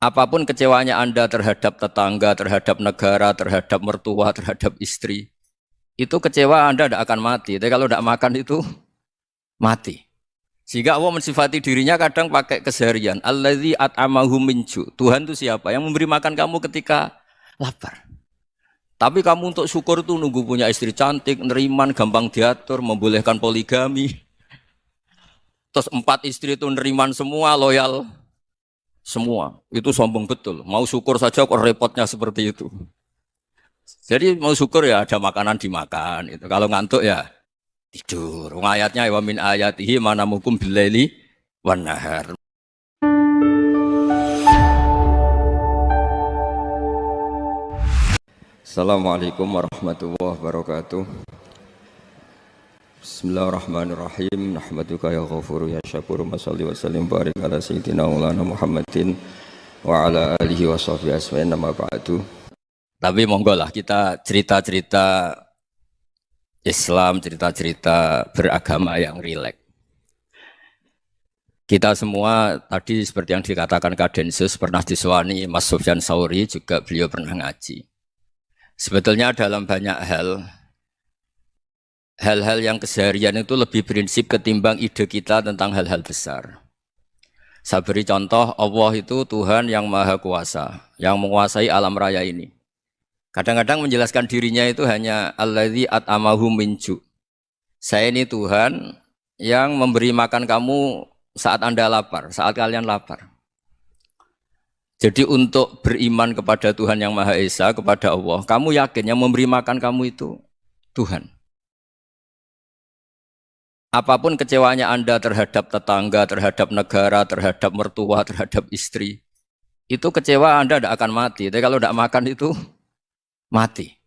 Apapun kecewanya Anda terhadap tetangga, terhadap negara, terhadap mertua, terhadap istri, itu kecewa Anda tidak akan mati. Tapi kalau tidak makan itu mati. Sehingga Allah mensifati dirinya kadang pakai keseharian. Allazi at'amahum min ju'. Tuhan itu siapa? Yang memberi makan kamu ketika lapar. Tapi kamu untuk syukur itu nunggu punya istri cantik, neriman, gampang diatur, membolehkan poligami. Terus 4 istri itu neriman semua, loyal semua. Itu sombong betul. Mau syukur saja kok repotnya seperti itu. Jadi mau syukur ya ada makanan dimakan. Itu. Kalau ngantuk ya tidur. Ayatnya wa min ayatihi manamukum billaili wan nahar. Assalamualaikum warahmatullahi wabarakatuh. Bismillahirrahmanirrahim. Nahmaduka ya ghafuru ya syakuru masalli wa sallim barik ala sayyidina maulana Muhammadin wa ala alihi wa sahbihi asma'in nama ba'du. Tapi monggo lah kita cerita-cerita Islam, cerita-cerita beragama yang rileks. Kita semua tadi seperti yang dikatakan Kadensus pernah disewani Mas Sufyan Sauri, juga beliau pernah ngaji. Sebetulnya dalam banyak hal-hal yang keseharian itu lebih prinsip ketimbang ide kita tentang hal-hal besar. Saya beri contoh, Allah itu Tuhan yang maha kuasa, yang menguasai alam raya ini. Kadang-kadang menjelaskan dirinya itu hanya allazi at'amahum min ju'. Saya ini Tuhan yang memberi makan kamu saat Anda lapar, saat kalian lapar. Jadi untuk beriman kepada Tuhan yang Maha Esa, kepada Allah, kamu yakin yang memberi makan kamu itu Tuhan. Apapun kecewanya Anda terhadap tetangga, terhadap negara, terhadap mertua, terhadap istri, itu kecewa Anda tidak akan mati. Tapi kalau tidak makan itu mati.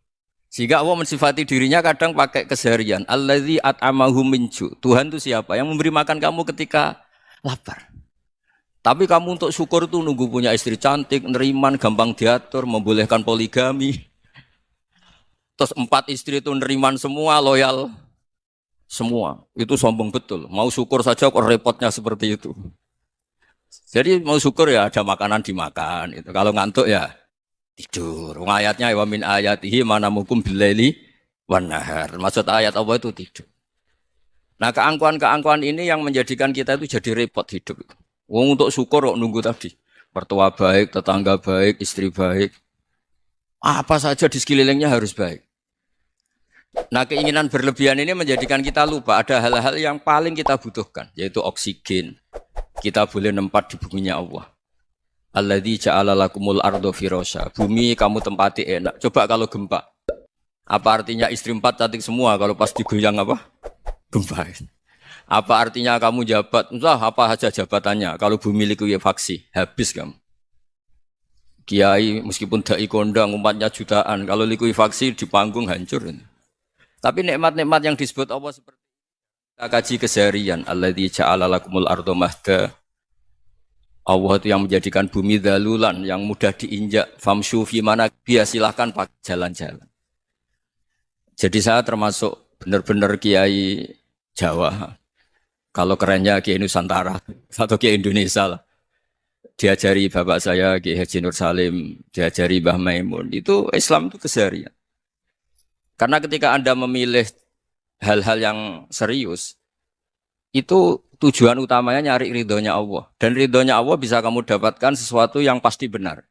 Sehingga Allah mensifati dirinya kadang pakai keseharian. Allazi at'amahum min ju'. Tuhan itu siapa? Yang memberi makan kamu ketika lapar. Tapi kamu untuk syukur itu nunggu punya istri cantik, neriman, gampang diatur, membolehkan poligami. Terus 4 istri itu neriman semua, loyal semua. Itu sombong betul. Mau syukur saja kok repotnya seperti itu. Jadi mau syukur ya ada makanan dimakan. Itu. Kalau ngantuk ya tidur. Ayatnya wa min ayatihi manamukum billaili wan nahar. Maksud ayat Allah itu tidur. Nah, keangkuhan-keangkuhan ini yang menjadikan kita itu jadi repot hidup. Wong untuk syukur kok nunggu tadi. Mertua baik, tetangga baik, istri baik. Apa saja di sekelilingnya harus baik. Nah, keinginan berlebihan ini menjadikan kita lupa ada hal-hal yang paling kita butuhkan, yaitu oksigen. Kita boleh nempat di buminya Allah. Alladzi ja'ala lakumul ardo firasya. Bumi kamu tempati enak. Coba kalau gempa. Apa artinya istri 4 cantik semua kalau pas digoyang apa? Gempa. Apa artinya kamu jabat? Entah apa saja jabatannya. Kalau bumi likuifaksi, habis kamu. Kiai meskipun dai kondang umatnya jutaan, kalau likuifaksi di panggung hancur. Tapi nikmat-nikmat yang disebut Allah seperti kita kaji keseharian. Alladzi ja'ala lakumul ardo mahda. Allah itu yang menjadikan bumi dalulan, yang mudah diinjak. Famshu fi mana biya, silahkan pakai jalan-jalan. Jadi saya termasuk benar-benar kiai Jawa. Kalau kerennya kiai Nusantara atau kiai Indonesia lah. Diajari bapak saya Kiai Haji Nur Salim, diajari Mbah Maimun. Itu Islam itu keseharian. Karena ketika Anda memilih hal-hal yang serius, itu tujuan utamanya nyari ridhonya Allah. Dan ridhonya Allah bisa kamu dapatkan sesuatu yang pasti benar.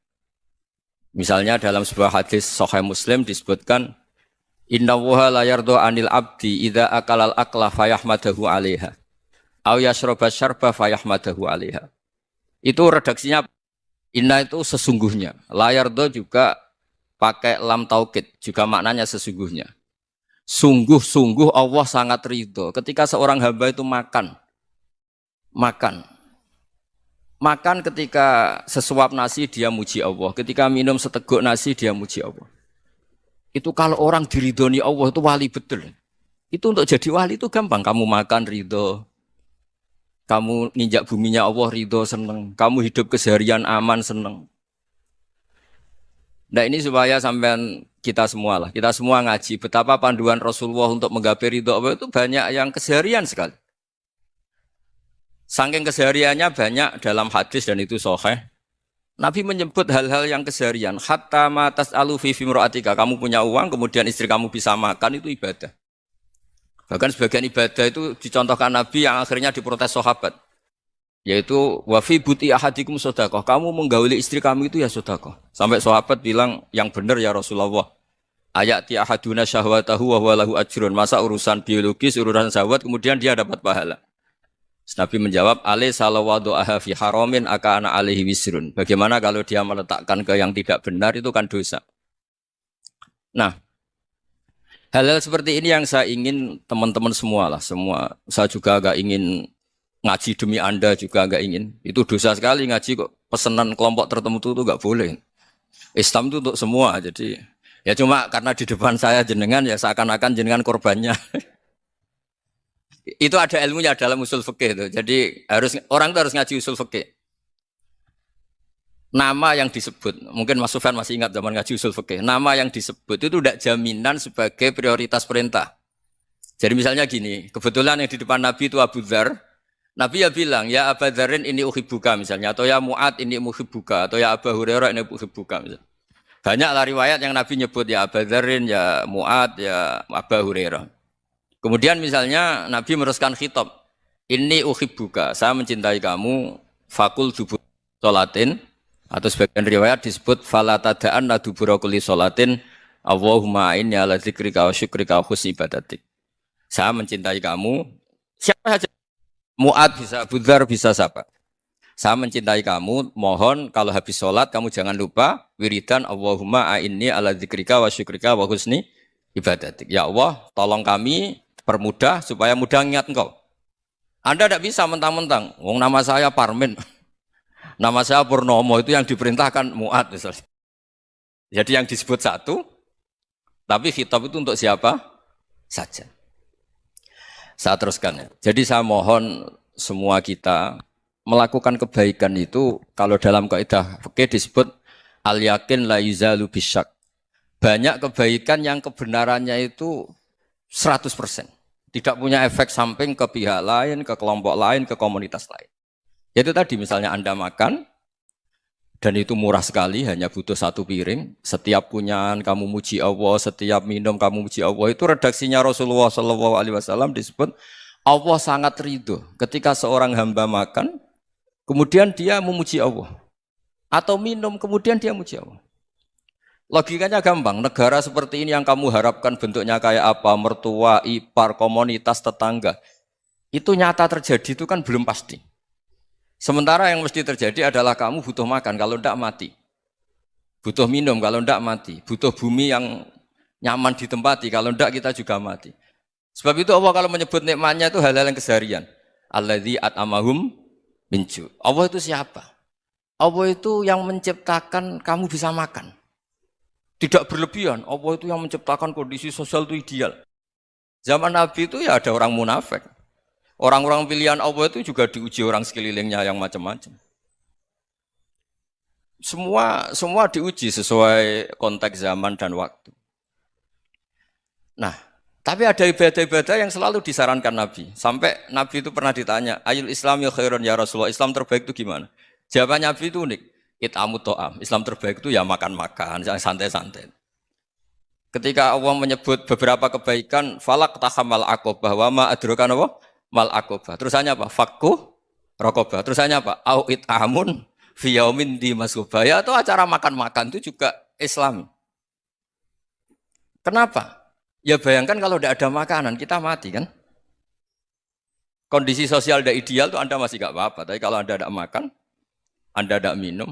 Misalnya dalam sebuah hadis Sahih Muslim disebutkan, Inna wuha la yardo anil abdi idha akalal akla fayahmadahu alaiha. Au yasroba syarba fayahmadahu alaiha. Itu redaksinya, inna itu sesungguhnya. La yardo juga pakai lam taukid, juga maknanya sesungguhnya. Sungguh-sungguh Allah sangat ridho ketika seorang hamba itu makan ketika sesuap nasi dia muji Allah, ketika minum seteguk nasi dia muji Allah. Itu kalau orang diridhoni Allah itu wali betul. Itu untuk jadi wali itu gampang, kamu makan ridho, kamu nginjak buminya Allah ridho seneng, kamu hidup keseharian aman seneng. Nah ini supaya sampean kita semua ngaji betapa panduan Rasulullah untuk menggapai ridho Allah itu banyak yang keseharian sekali. Saking kesehariannya banyak dalam hadis dan itu sahih. Nabi menyebut hal-hal yang keseharian. Hatta matas alu fi fimroatika. Kamu punya uang, kemudian istri kamu bisa makan, itu ibadah. Bahkan sebagian ibadah itu dicontohkan Nabi yang akhirnya diprotes sahabat. Yaitu wafi buti ahadikum sodakoh. Kamu menggauli istri kamu itu ya sodakoh. Sampai sahabat bilang yang benar ya Rasulullah. Ayati ahaduna syahwatahu wa huwa lahu ajrun. Masa urusan biologis, urusan syahwat kemudian dia dapat pahala. Nabi menjawab, alaih salawadu'aha fi haramin aka'ana alaihi wisrun. Bagaimana kalau dia meletakkan ke yang tidak benar, itu kan dosa. Nah, hal-hal seperti ini yang saya ingin teman-teman semua lah. Semua, saya juga agak ingin ngaji demi Anda juga agak ingin. Itu dosa sekali ngaji kok. Pesanan kelompok tertentu itu gak boleh. Islam itu untuk semua. Jadi, ya cuma karena di depan saya jenengan, ya seakan-akan jenengan korbannya. Itu ada ilmunya dalam usul fikih itu. Jadi orang itu harus ngaji usul fikih. Nama yang disebut, mungkin Mas Sufyan masih ingat zaman ngaji usul fikih. Nama yang disebut itu tidak jaminan sebagai prioritas perintah. Jadi misalnya gini, kebetulan yang di depan Nabi itu Abu Dzar. Nabi ya bilang, ya Abu Dzarin ini uhibbuka misalnya, atau ya Mu'ad ini uhibbuka, atau ya Abu Hurairah ini uhibbuka misalnya. Banyaklah riwayat yang Nabi nyebut ya Abu Dzarin, ya Mu'ad, ya Abu Hurairah. Kemudian misalnya Nabi meneruskan khitab, ini uhibbuka, saya mencintai kamu, fakul dubur sholatin, atau sebagian riwayat disebut falatadaan dubura kulli sholatin, Allahumma inni ala dzikrika wa syukrika wa husni ibadatik. Saya mencintai kamu, siapa saja, Mu'ad bisa, Abu Dzar bisa siapa. Saya mencintai kamu, mohon kalau habis sholat kamu jangan lupa wiridan Allahumma inni ala dzikrika wa syukrika wa husni ibadatik. Ya Allah, tolong kami permudah supaya mudah ingat engkau. Anda tidak bisa mentang-mentang, wong nama saya Parmin, nama saya Purnomo, itu yang diperintahkan Mu'ad misalnya. Jadi yang disebut satu, tapi khitab itu untuk siapa saja. Saya teruskan ya. Jadi saya mohon semua kita melakukan kebaikan itu, kalau dalam kaidah fikih disebut al-yakin la yuzalu bisyak. Banyak kebaikan yang kebenarannya itu 100%. Tidak punya efek samping ke pihak lain, ke kelompok lain, ke komunitas lain. Yaitu tadi misalnya Anda makan, dan itu murah sekali, hanya butuh satu piring. Setiap punyaan kamu muji Allah, setiap minum kamu muji Allah. Itu redaksinya Rasulullah SAW disebut, Allah sangat ridho ketika seorang hamba makan, kemudian dia memuji Allah. Atau minum, kemudian dia muji Allah. Logikanya gampang, negara seperti ini yang kamu harapkan bentuknya kayak apa, mertua, ipar, komunitas, tetangga, itu nyata terjadi itu kan belum pasti. Sementara yang mesti terjadi adalah kamu butuh makan, kalau tidak mati. Butuh minum, kalau tidak mati. Butuh bumi yang nyaman ditempati, kalau tidak kita juga mati. Sebab itu Allah kalau menyebut nikmatnya itu hal-hal yang keseharian. Alladzi at'amahum min ju'. Allah itu siapa? Allah itu yang menciptakan kamu bisa makan. Tidak berlebihan, Allah itu yang menciptakan kondisi sosial itu ideal. Zaman Nabi itu ya ada orang munafik. Orang-orang pilihan Allah itu juga diuji orang sekelilingnya yang macam-macam. Semua diuji sesuai konteks zaman dan waktu. Nah, tapi ada ibadah-ibadah yang selalu disarankan Nabi. Sampai Nabi itu pernah ditanya, ayul Islam ya khairun ya Rasulullah, Islam terbaik itu gimana? Jawaban Nabi itu unik. It'amut to'am. Islam terbaik itu ya makan-makan, santai-santai. Ketika Allah menyebut beberapa kebaikan, falak tahamal akobah, wa ma adrokan apa? Mal akobah. Terusannya apa? Fakku rokobah. Terusannya apa? Au it'amun fiyaumin di masubaya. Atau acara makan-makan itu juga Islam. Kenapa? Ya bayangkan kalau tidak ada makanan, kita mati kan? Kondisi sosial tidak ideal itu Anda masih gak apa-apa. Tapi kalau Anda tidak makan, Anda tidak minum,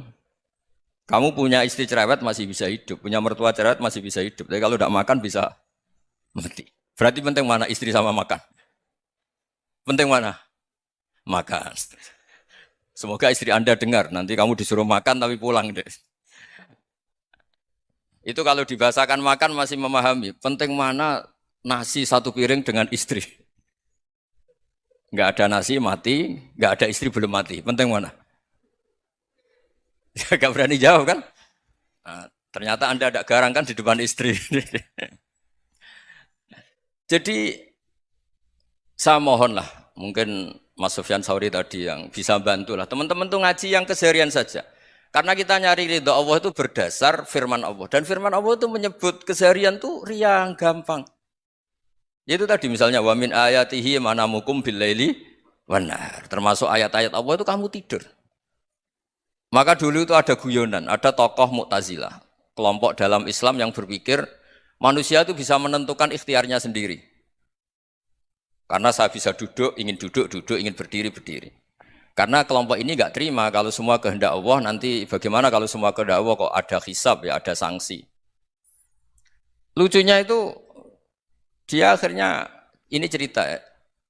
kamu punya istri cerewet masih bisa hidup, punya mertua cerewet masih bisa hidup. Tapi kalau tidak makan bisa mati. Berarti penting mana istri sama makan? Penting mana? Makan. Semoga istri Anda dengar. Nanti kamu disuruh makan tapi pulang deh. Itu kalau dibahasakan makan masih memahami. Penting mana nasi satu piring dengan istri? Enggak ada nasi mati, enggak ada istri belum mati. Penting mana? Gak berani jawab kan? Nah, ternyata Anda ada garang kan di depan istri. Jadi saya mohonlah, mungkin Mas Sufyan Sauri tadi yang bisa bantu lah. Teman-teman tuh ngaji yang keseharian saja. Karena kita nyari ridho Allah itu berdasar firman Allah. Dan firman Allah itu menyebut keseharian itu riang, gampang. Itu tadi misalnya wa min ayatihi manamukum billaili wan nahar. Termasuk ayat-ayat Allah itu kamu tidur. Maka dulu itu ada guyonan, ada tokoh Mu'tazilah, kelompok dalam Islam yang berpikir manusia itu bisa menentukan ikhtiarnya sendiri. Karena saya bisa duduk, duduk, ingin berdiri, berdiri. Karena kelompok ini enggak terima kalau semua kehendak Allah, nanti bagaimana kalau semua kehendak Allah kok ada hisab, ya ada sanksi. Lucunya itu, dia akhirnya, ini cerita ya,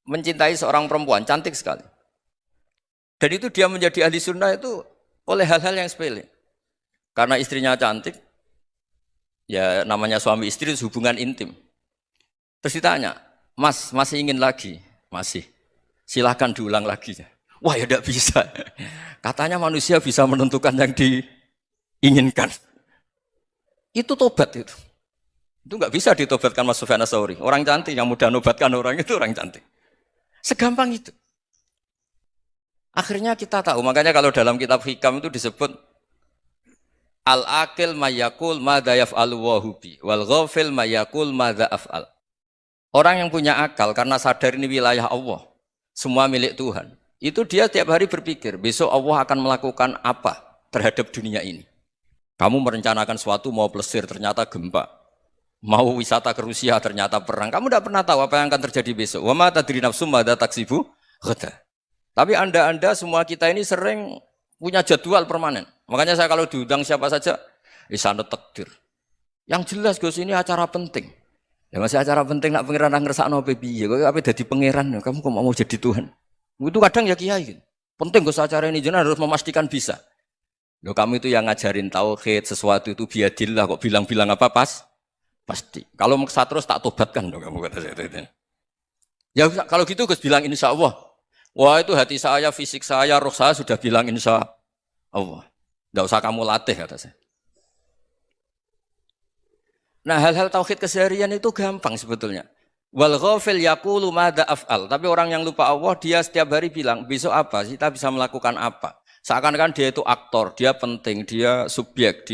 mencintai seorang perempuan, cantik sekali. Dan itu dia menjadi ahli sunnah itu oleh hal-hal yang sepele. Karena istrinya cantik, ya namanya suami istri hubungan intim. Terus ditanya, Mas, masih ingin lagi? Masih. Silahkan diulang lagi. Wah ya tidak bisa. Katanya manusia bisa menentukan yang diinginkan. Itu tobat itu. Itu nggak bisa ditobatkan Mas Sufyan Ats-Tsauri. Orang cantik yang mudah nobatkan orang itu orang cantik. Segampang itu. Akhirnya kita tahu, makanya kalau dalam kitab Hikam itu disebut al-aqil mayyakul madza yaf'alu wa hubi wal ghafil mayyakul madza af'al. Orang yang punya akal karena sadar ini wilayah Allah, semua milik Tuhan. Itu dia tiap hari berpikir, besok Allah akan melakukan apa terhadap dunia ini. Kamu merencanakan sesuatu mau plesir ternyata gempa. Mau wisata ke Rusia ternyata perang. Kamu tidak pernah tahu apa yang akan terjadi besok. Wa ma tadri nafsum madza taksibu ghadan. Tapi anda semua kita ini sering punya jadwal permanen. Makanya saya kalau diundang siapa saja, sana takdir. Yang jelas Gus ini acara penting. Ya masih acara penting nak pangeran ngersakno piye? Kok ape dadi pangeran? Kamu kok mau jadi Tuhan? Itu kadang ya kiai gitu. Penting Gus acara ini jenengan harus memastikan bisa. Loh kamu itu yang ngajarin tauhid, sesuatu itu biadillah kok bilang-bilang apa pas? Pasti. Kalau maksa terus tak tobatkan loh kamu kata saya itu. Ya kalau gitu Gus bilang insya Allah. Wah itu hati saya, fisik saya, roh saya sudah bilang insya Allah. Tidak usah kamu latih kata saya. Nah hal-hal tauhid keseharian itu gampang sebetulnya. Wal ghafil yaqulu madza af'al. Tapi orang yang lupa Allah dia setiap hari bilang besok apa? Kita bisa melakukan apa? Seakan-akan dia itu aktor, dia penting, dia subjek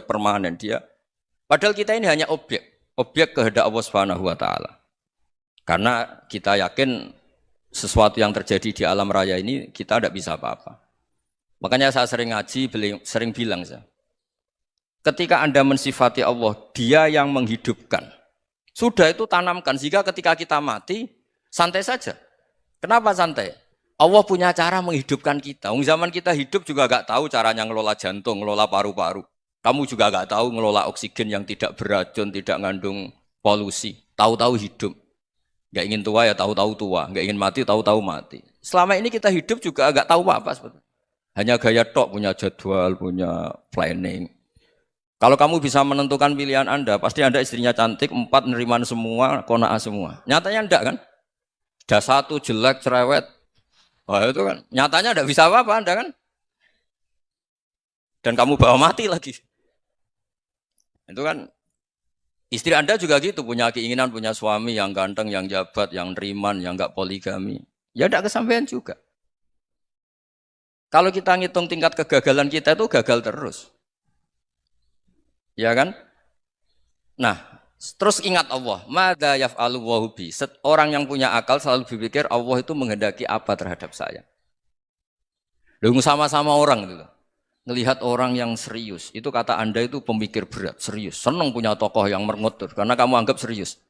permanen, dia. Padahal kita ini hanya objek kehendak Allah Subhanahu wa taala. Karena kita yakin sesuatu yang terjadi di alam raya ini kita tidak bisa apa-apa. Makanya saya sering ngaji, sering bilang saya. Ketika Anda mensifati Allah, dia yang menghidupkan. Sudah itu tanamkan, sehingga ketika kita mati, santai saja. Kenapa santai? Allah punya cara menghidupkan kita. Zaman kita hidup juga gak tahu caranya ngelola jantung, ngelola paru-paru. Kamu juga gak tahu ngelola oksigen yang tidak beracun, tidak ngandung polusi. Tahu-tahu hidup. Gak ingin tua ya tahu-tahu tua, gak ingin mati tahu-tahu mati. Selama ini kita hidup juga gak tahu apa-apa sebetulnya. Hanya gaya tok, punya jadwal, punya planning. Kalau kamu bisa menentukan pilihan Anda, pasti Anda istrinya cantik, 4 neriman semua, kona'ah semua. Nyatanya enggak kan? Ada 1 jelek, cerewet. Wah itu kan, nyatanya enggak bisa apa-apa Anda kan? Dan kamu bawa mati lagi. Itu kan, istri Anda juga gitu, punya keinginan, punya suami yang ganteng, yang jabat, yang neriman, yang enggak poligami. Ya enggak kesampaian juga. Kalau kita ngitung tingkat kegagalan kita itu gagal terus. Ya kan? Nah, terus ingat Allah. Madza yaf'alu wa bi. Orang yang punya akal selalu berpikir Allah itu menghendaki apa terhadap saya. Lalu sama-sama orang gitu. Ngelihat orang yang serius, itu kata Anda itu pemikir berat, serius. Senang punya tokoh yang merengut karena kamu anggap serius.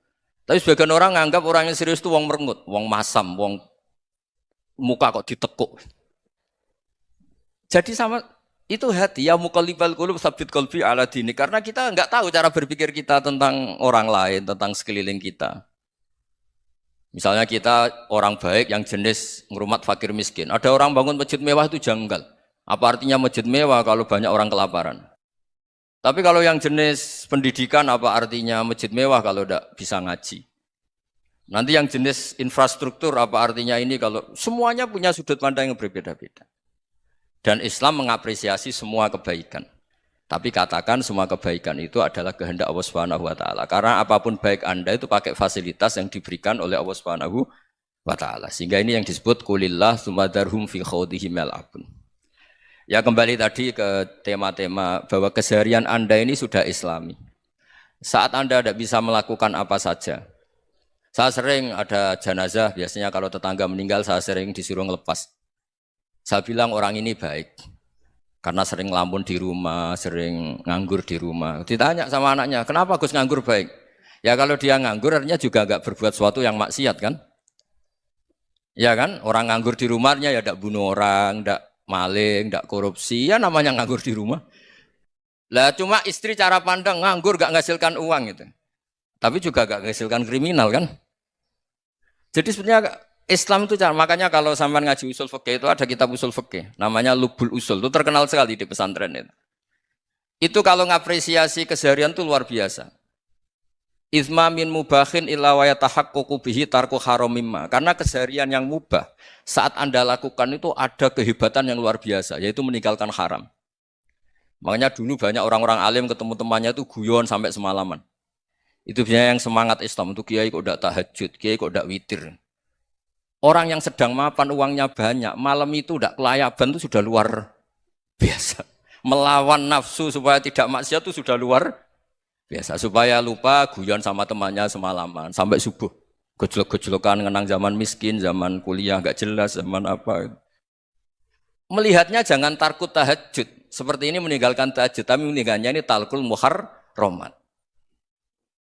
Tapi sebagian orang anggap orang yang serius itu wong merengut, wong masam, wong muka kok ditekuk. Jadi sama itu hati ya muqallibal qulub tsabbit qalbi ala dini, karena kita enggak tahu cara berpikir kita tentang orang lain, tentang sekeliling kita. Misalnya kita orang baik yang jenis ngrumat fakir miskin. Ada orang bangun masjid mewah itu janggal. Apa artinya masjid mewah kalau banyak orang kelaparan? Tapi kalau yang jenis pendidikan apa artinya masjid mewah kalau tidak bisa ngaji? Nanti yang jenis infrastruktur apa artinya ini kalau semuanya punya sudut pandang yang berbeda-beda. Dan Islam mengapresiasi semua kebaikan. Tapi katakan semua kebaikan itu adalah kehendak Allah Subhanahu wa taala. Karena apapun baik Anda itu pakai fasilitas yang diberikan oleh Allah Subhanahu wa taala. Sehingga ini yang disebut qulillah tsumma darhum fi khawdihim yal'abun. Ya kembali tadi ke tema-tema bahwa keseharian Anda ini sudah Islami. Saat Anda tidak bisa melakukan apa saja. Saya sering ada jenazah, biasanya kalau tetangga meninggal saya sering disuruh ngelepas. Saya bilang orang ini baik. Karena sering ngelamun di rumah, sering nganggur di rumah. Ditanya sama anaknya, kenapa Gus nganggur baik? Ya kalau dia nganggur artinya juga nggak berbuat sesuatu yang maksiat kan? Ya kan, orang nganggur di rumahnya ya tidak bunuh orang, tidak maling, tidak korupsi, ya namanya nganggur di rumah. Lah cuma istri cara pandang nganggur gak menghasilkan uang gitu. Tapi juga gak menghasilkan kriminal kan. Jadi sebenarnya Islam itu makanya kalau sampean ngaji usul fikih itu ada kitab usul fikih namanya Lubul Usul, itu terkenal sekali di pesantren itu. Itu kalau ngapresiasi keseharian itu luar biasa. Izma min mubahin illa wa yatahaqqaqu bihi tarku haramimma. Karena keseharian yang mubah saat Anda lakukan itu ada kehebatan yang luar biasa, yaitu meninggalkan haram. Makanya dulu banyak orang-orang alim ketemu temannya itu guyon sampai semalaman. Itu biasanya yang semangat Islam itu kiai kok tidak tahajud, kiai kok tidak witir. Orang yang sedang mapan uangnya banyak, malam itu tidak kelayaban itu sudah luar biasa. Melawan nafsu supaya tidak maksiat itu sudah luar biasa. Supaya lupa guyon sama temannya semalaman sampai subuh. Gejolok-gejolokan ngenang zaman miskin, zaman kuliah nggak jelas, zaman apa. Melihatnya jangan takut tahajud. Seperti ini meninggalkan tahajud, tapi meninggalnya ini talkul muharramat.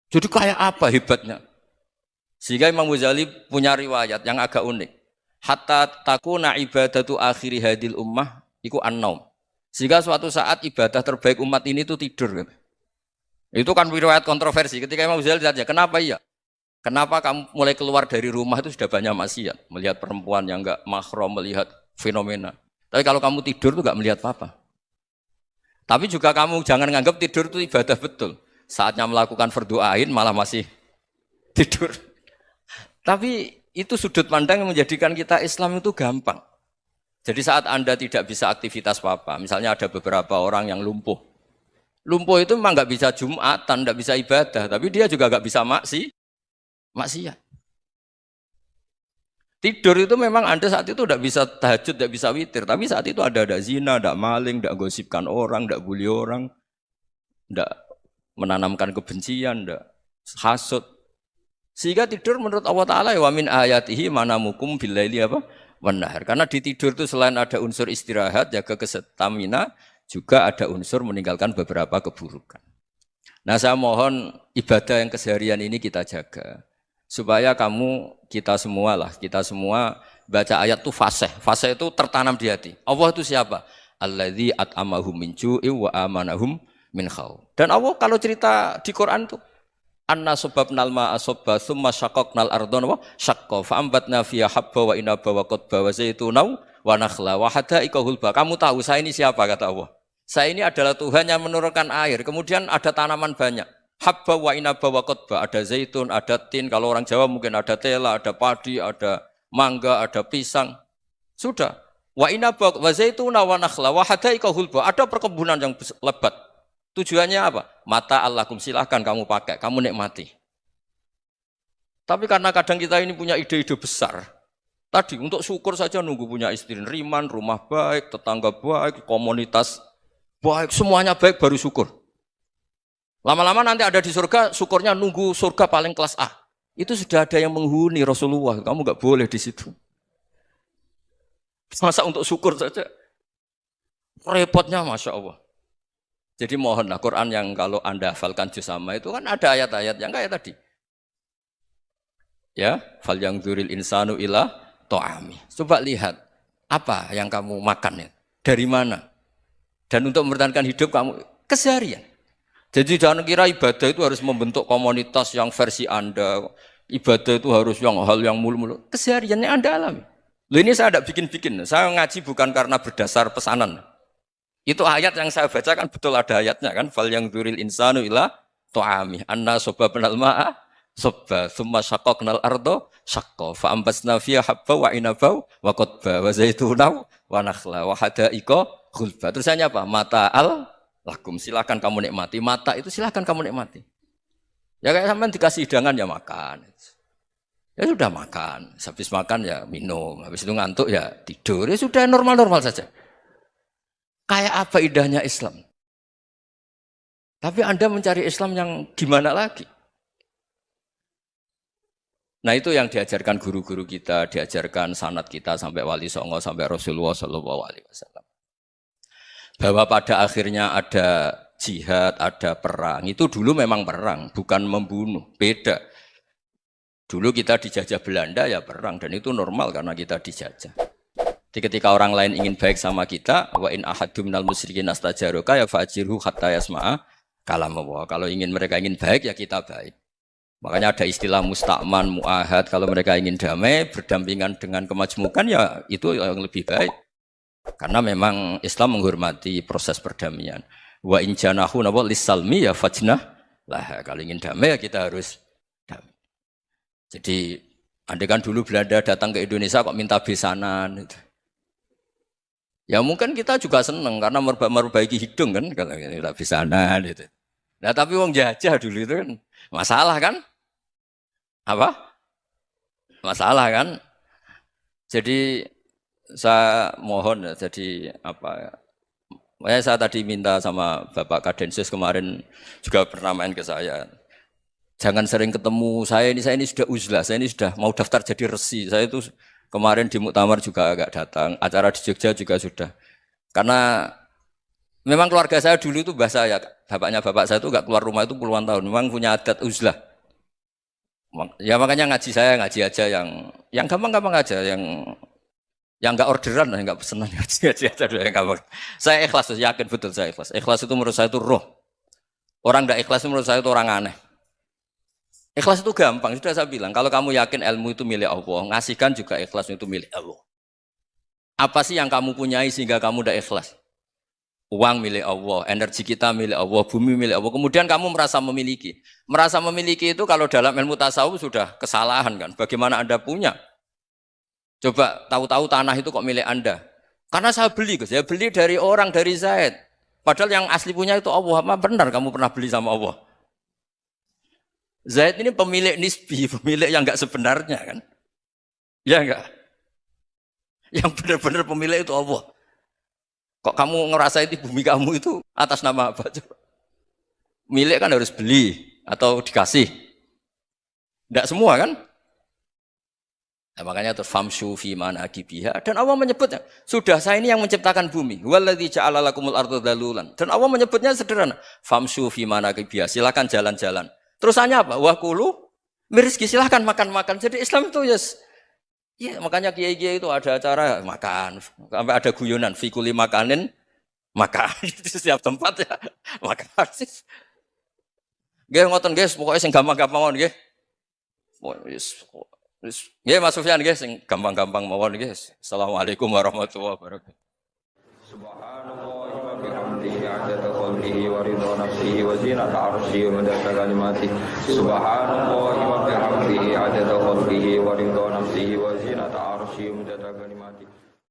Jadi kayak apa hebatnya? Sehingga Imam Ghazali punya riwayat yang agak unik. Hatta takuna ibadatu akhiri hadil ummah iku an-naum. Sehingga suatu saat ibadah terbaik umat ini itu tidur. Itu kan riwayat kontroversi. Ketika Imam Ghazali ditanya, kenapa iya? Kenapa kamu mulai keluar dari rumah itu sudah banyak maksiat? Melihat perempuan yang enggak mahram, melihat fenomena. Tapi kalau kamu tidur itu enggak melihat apa-apa. Tapi juga kamu jangan nganggap tidur itu ibadah betul. Saatnya melakukan fardu ain malah masih tidur. Tapi itu sudut pandang yang menjadikan kita Islam itu gampang. Jadi saat Anda tidak bisa aktivitas apa-apa, misalnya ada beberapa orang yang lumpuh. Lumpuh itu memang nggak bisa Jumatan, nggak bisa ibadah, tapi dia juga nggak bisa maksiat. Tidur itu memang Anda saat itu tidak bisa tahajud, tidak bisa witir, tapi saat itu ada zina, ada maling, tidak gosipkan orang, tidak bully orang, tidak menanamkan kebencian, tidak hasud. Sehingga tidur menurut Allah Ta'ala wa min ayatihi manamukum billaili apa? Wan-nahar. Karena di tidur itu selain ada unsur istirahat, jaga kestamina, juga ada unsur meninggalkan beberapa keburukan. Nah saya mohon ibadah yang keseharian ini kita jaga. Supaya kita semua baca ayat itu fasih. Fasih itu tertanam di hati. Allah itu siapa? Alladzi at'amahum min ju'i wa amanahum min khauf. Dan Allah kalau cerita di Quran itu anna sababnal ma'a sabba thumma syaqaqnal ardha wa syaqqa fa ambatna fiha habba wa inaba wa qadba wa zaituna wa nakhla wa hada'iqa hulba. Kamu tahu saya ini siapa kata Allah? Saya ini adalah Tuhan yang menurunkan air, kemudian ada tanaman banyak. Habba wa inaba wa qadba, ada zaitun, ada tin, kalau orang Jawa mungkin ada tela, ada padi, ada mangga, ada pisang. Sudah. Wa inaba wa zaituna wa nakhla wa hada'iqa hulba. Ada perkebunan yang lebat. Tujuannya apa? Mata Allahkum, silahkan kamu pakai, kamu nikmati. Tapi karena kadang kita ini punya ide-ide besar. Tadi untuk syukur saja nunggu punya istri riman, rumah baik, tetangga baik, komunitas baik, semuanya baik baru syukur. Lama-lama nanti ada di surga, syukurnya nunggu surga paling kelas A. Itu sudah ada yang menghuni Rasulullah, kamu nggak boleh di situ. Masa untuk syukur saja? Repotnya Masya Allah. Jadi mohonlah Quran yang kalau Anda hafalkan juz sama itu kan ada ayat-ayat yang kayak tadi. Ya, fal yang dzuril insanu ila ta'ami. Coba lihat apa yang kamu makan ya? Dari mana? Dan untuk mempertahankan hidup kamu keseharian. Jadi jangan kira ibadah itu harus membentuk komunitas yang versi Anda. Ibadah itu harus hal yang mulu-mulu. Kesehariannya Anda alami. Loh ini saya tidak bikin-bikin. Saya ngaji bukan karena berdasar pesanan. Itu ayat yang saya baca kan betul ada ayatnya kan. Fal yang dzuril insanu ila ta'ami. Anna sababnal ma'a sabba thumma syaqaqnal ardo syaqqa fa ambasna fiha habba wa inaba wa qadba wa zaituna wa nakhla wa hada'iqa ghulba. Terusannya apa? Mata'al lakum, silakan kamu nikmati. Mata itu silakan kamu nikmati. Ya kayak sampean dikasih hidangan ya makan. Ya sudah makan. Habis makan ya minum. Habis itu ngantuk ya tidur. Ya sudah normal-normal saja. Kayak apa indahnya Islam? Tapi Anda mencari Islam yang gimana lagi? Nah itu yang diajarkan guru-guru kita, diajarkan sanad kita sampai Wali Songo, sampai Rasulullah SAW. Bahwa pada akhirnya ada jihad, ada perang. Itu dulu memang perang, bukan membunuh. Beda. Dulu kita dijajah Belanda ya perang, dan itu normal karena kita dijajah. Jadi ketika orang lain ingin baik sama kita, wa in ahadum minal musyrikin astajaroka ya fa'jirhu hatta yasma'a kalam Allah. Kalau mereka ingin baik ya kita baik. Makanya ada istilah musta'man, mu'ahad. Kalau mereka ingin damai, berdampingan dengan kemajmukan ya itu yang lebih baik. Karena memang Islam menghormati proses perdamaian. Wa in janahu nawa lissalmi ya fajnah lah. Kalau ingin damai ya kita harus damai. Jadi andai kan dulu Belanda datang ke Indonesia kok minta besanan gitu. Ya mungkin kita juga seneng karena memperbaiki hidung kan kalau kita besanan gitu. Nah tapi wong jajah dulu itu kan masalah kan? Apa? Masalah kan? Jadi saya mohon ya, jadi apa? Saya tadi minta sama Bapak Kadensus kemarin juga pernah main ke saya. Jangan sering ketemu saya ini sudah uzlah, saya ini sudah mau daftar jadi resi. Saya itu kemarin di Muktamar juga agak datang, acara di Jogja juga sudah. Karena memang keluarga saya dulu itu bahasa ya, bapaknya bapak saya itu enggak keluar rumah itu puluhan tahun. Memang punya adat uzlah. Ya makanya ngaji aja yang gampang-gampang aja, yang enggak orderan, enggak pesenan ngaji aja dulu yang gampang. Saya ikhlas, yakin betul saya ikhlas. Ikhlas itu menurut saya itu roh. Orang enggak ikhlas menurut saya itu orang aneh. Ikhlas itu gampang, sudah saya bilang. Kalau kamu yakin ilmu itu milik Allah, ngasihkan juga ikhlas itu milik Allah. Apa sih yang kamu punyai sehingga kamu udah ikhlas? Uang milik Allah, energi kita milik Allah, bumi milik Allah. Kemudian kamu merasa memiliki. Merasa memiliki itu kalau dalam ilmu tasawuf sudah kesalahan kan. Bagaimana Anda punya? Coba tahu-tahu tanah itu kok milik Anda. Karena saya beli, saya beli dari orang, dari Zaid. Padahal yang asli punya itu Allah. Apa benar kamu pernah beli sama Allah? Zaid ini pemilik nisbi, pemilik yang enggak sebenarnya kan? Ya enggak? Yang benar-benar pemilik itu Allah. Kok kamu ngerasa itu bumi kamu itu atas nama apa? Coba. Milik kan harus beli atau dikasih. Enggak semua kan? Nah, makanya terus famshu fi manakibiha, dan Allah menyebutnya, sudah saya ini yang menciptakan bumi. Waladzi ja'ala lakumul arda dalulan. Dan Allah menyebutnya sederhana, famshu fi manakibiha, silakan jalan-jalan. Terusannya apa? Wakulu mirizki, silahkan makan-makan. Jadi Islam itu ya makanya kiai-kiai itu ada acara makan. Sampai ada guyonan, fikuli makanin, makan. Itu setiap tempat ya, makan. Nggih ngoten nggih, pokoknya sing gampang-gampang mawon nggih. Nggih Mas Sufyan nggih sing gampang-gampang mawon nggih. Assalamualaikum warahmatullahi wabarakatuh. Subhanallah wa bihamdihi adada khalqihi wa ridha nafsihi wa zinata arsyihi wa midada kalimatihi. Subhanallah wa bihamdihi adada khalqihi wa ridha nafsihi wa zinata arsyihi wa midada kalimatihi.